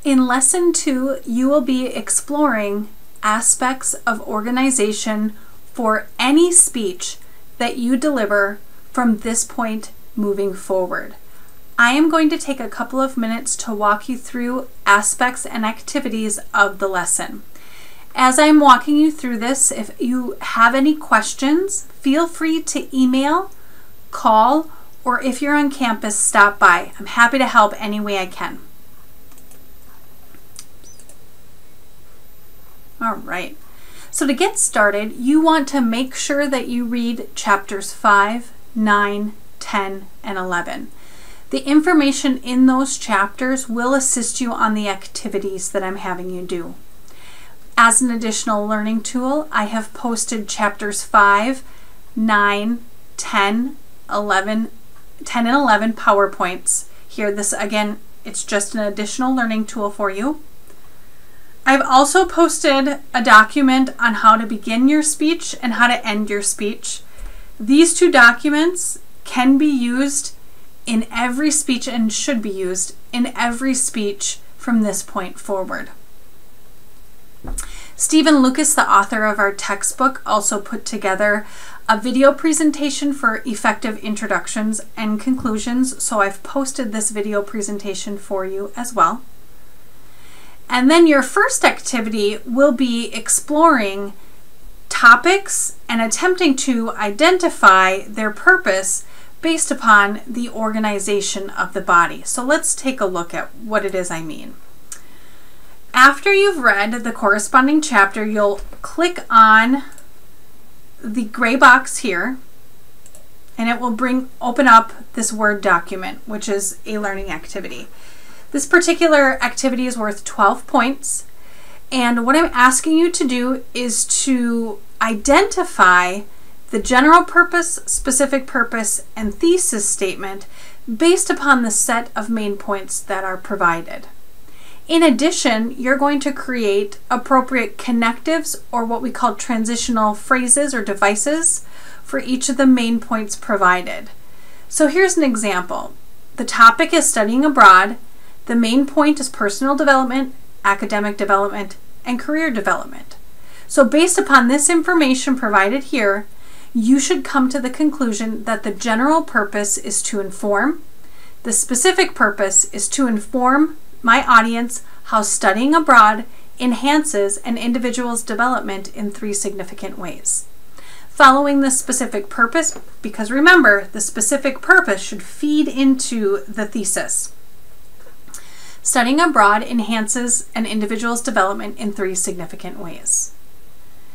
In Lesson 2, you will be exploring aspects of organization for any speech that you deliver from this point moving forward. I am going to take a couple of minutes to walk you through aspects and activities of the lesson. As I'm walking you through this, if you have any questions, feel free to email, call, or if you're on campus, stop by. I'm happy to help any way I can. All right, so to get started, you want to make sure that you read chapters 5, 9, 10, and 11. The information in those chapters will assist you on the activities that I'm having you do. As an additional learning tool, I have posted chapters 5, 9, 10, 11, 10 and 11 PowerPoints here. This, again, it's just an additional learning tool for you. I've also posted a document on how to begin your speech and how to end your speech. These two documents can be used in every speech and should be used in every speech from this point forward. Stephen Lucas, the author of our textbook, also put together a video presentation for effective introductions and conclusions, so I've posted this video presentation for you as well. And then your first activity will be exploring topics and attempting to identify their purpose based upon the organization of the body. So let's take a look at what it is I mean. After you've read the corresponding chapter, you'll click on the gray box here, and it will open up this Word document, which is a learning activity. This particular activity is worth 12 points, and what I'm asking you to do is to identify the general purpose, specific purpose, and thesis statement based upon the set of main points that are provided. In addition, you're going to create appropriate connectives, or what we call transitional phrases or devices, for each of the main points provided. So here's an example. The topic is studying abroad. The main point is personal development, academic development, and career development. So based upon this information provided here, you should come to the conclusion that the general purpose is to inform. The specific purpose is to inform my audience how studying abroad enhances an individual's development in 3 significant ways. Following the specific purpose, because remember, the specific purpose should feed into the thesis. Studying abroad enhances an individual's development in 3 significant ways.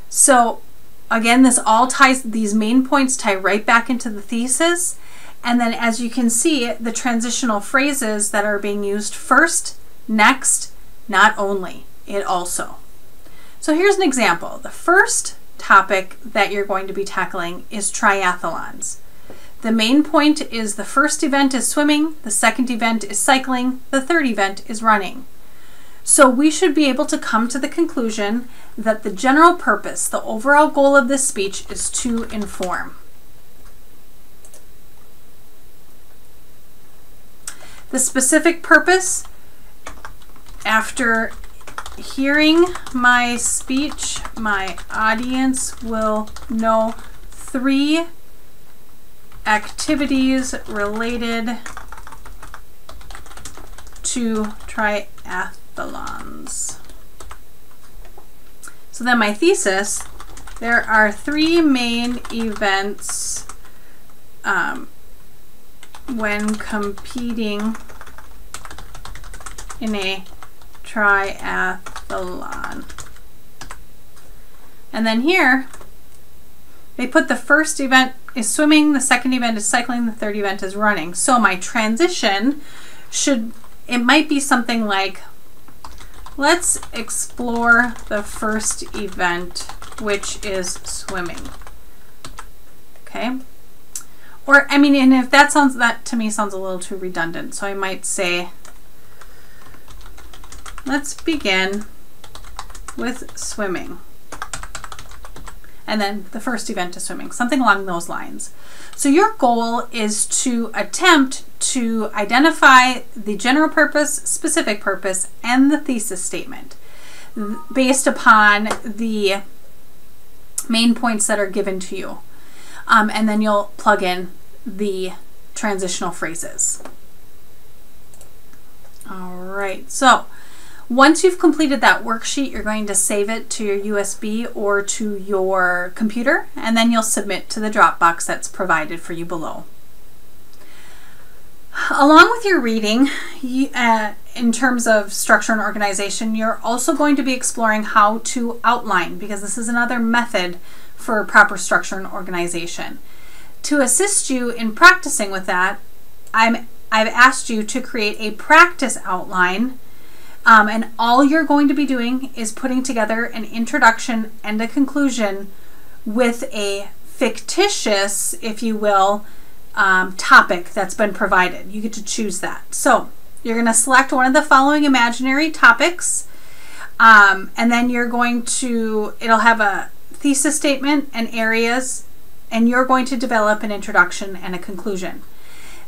So again, these main points tie right back into the thesis. And then as you can see, the transitional phrases that are being used: first, next, not only, it also. So here's an example. The first topic that you're going to be tackling is triathlons. The main point is the first event is swimming, the second event is cycling, the third event is running. So we should be able to come to the conclusion that the general purpose, the overall goal of this speech, is to inform. The specific purpose, after hearing my speech, my audience will know 3 activities related to triathlons. So then my thesis, there are 3 main events when competing in a triathlon. And then here, they put the first event is swimming, the second event is cycling, the third event is running. So my transition it might be something like, let's explore the first event, which is swimming. Okay? Or, I mean, and if that to me sounds a little too redundant, so I might say, let's begin with swimming. and then the first event is swimming, something along those lines. So your goal is to attempt to identify the general purpose, specific purpose, and the thesis statement based upon the main points that are given to you. And then you'll plug in the transitional phrases. All right, so once you've completed that worksheet, you're going to save it to your USB or to your computer, and then you'll submit to the Dropbox that's provided for you below. Along with your reading, in terms of structure and organization, you're also going to be exploring how to outline, because this is another method for proper structure and organization. To assist you in practicing with that, I've asked you to create a practice outline, and all you're going to be doing is putting together an introduction and a conclusion with a fictitious, if you will, topic that's been provided. You get to choose that. So you're going to select one of the following imaginary topics, and then you're going to, it'll have a thesis statement and areas, and you're going to develop an introduction and a conclusion.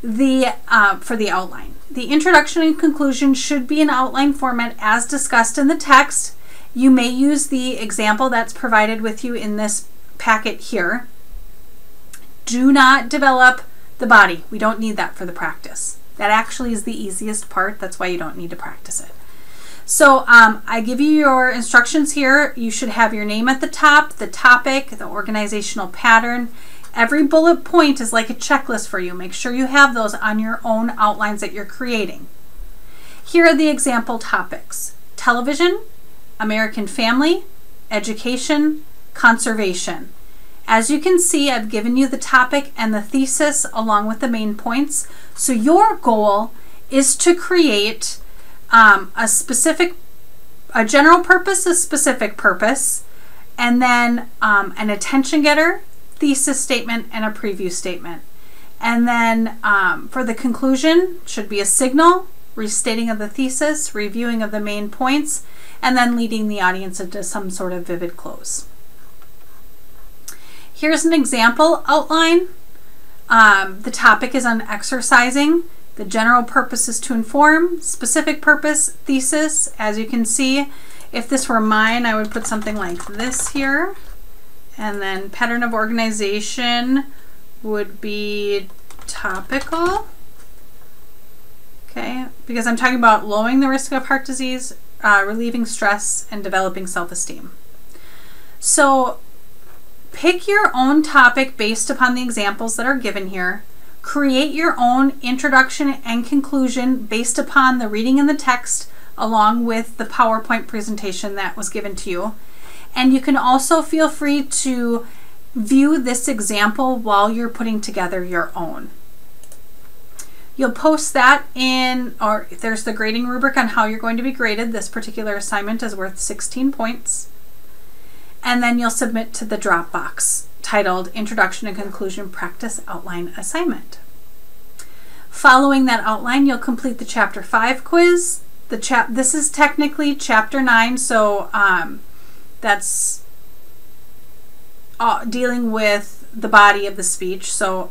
For the outline. The introduction and conclusion should be in outline format as discussed in the text. You may use the example that's provided with you in this packet here. Do not develop the body. We don't need that for the practice. That actually is the easiest part. That's why you don't need to practice it. So I give you your instructions here. You should have your name at the top, the topic, the organizational pattern. Every bullet point is like a checklist for you. Make sure you have those on your own outlines that you're creating. Here are the example topics: television, American family, education, conservation. As you can see, I've given you the topic and the thesis along with the main points. So your goal is to create a general purpose, a specific purpose, and then an attention getter, thesis statement, and a preview statement. And then for the conclusion, should be a signal, restating of the thesis, reviewing of the main points, and then leading the audience into some sort of vivid close. Here's an example outline. The topic is on exercising. The general purpose is to inform. Specific purpose, thesis. As you can see, if this were mine, I would put something like this here. And then pattern of organization would be topical. Okay, because I'm talking about lowering the risk of heart disease, relieving stress, and developing self-esteem. So pick your own topic based upon the examples that are given here. Create your own introduction and conclusion based upon the reading in the text along with the PowerPoint presentation that was given to you. And you can also feel free to view this example while you're putting together your own. You'll post that in, or there's the grading rubric on how you're going to be graded. This particular assignment is worth 16 points. And then you'll submit to the Dropbox titled Introduction and Conclusion Practice Outline Assignment. Following that outline, you'll complete the Chapter 5 quiz. This is technically Chapter 9, so that's dealing with the body of the speech. So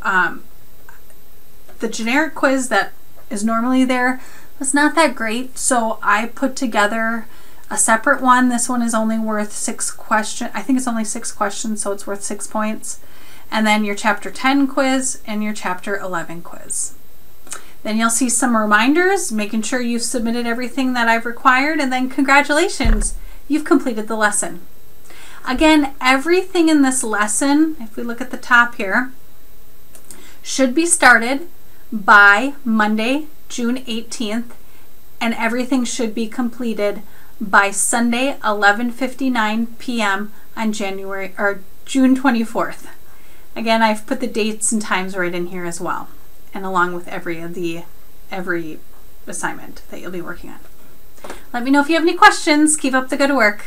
the generic quiz that is normally there was not that great, so I put together a separate one. This one is only worth 6 questions. I think it's only 6 questions, so it's worth 6 points. And then your Chapter 10 quiz and your Chapter 11 quiz. Then you'll see some reminders, making sure you've submitted everything that I've required, and then congratulations, you've completed the lesson. Again, everything in this lesson, if we look at the top here, should be started by Monday, June 18th, and everything should be completed by Sunday, 11:59 p.m. on June 24th. Again, I've put the dates and times right in here as well, and along with every assignment that you'll be working on. Let me know if you have any questions. Keep up the good work.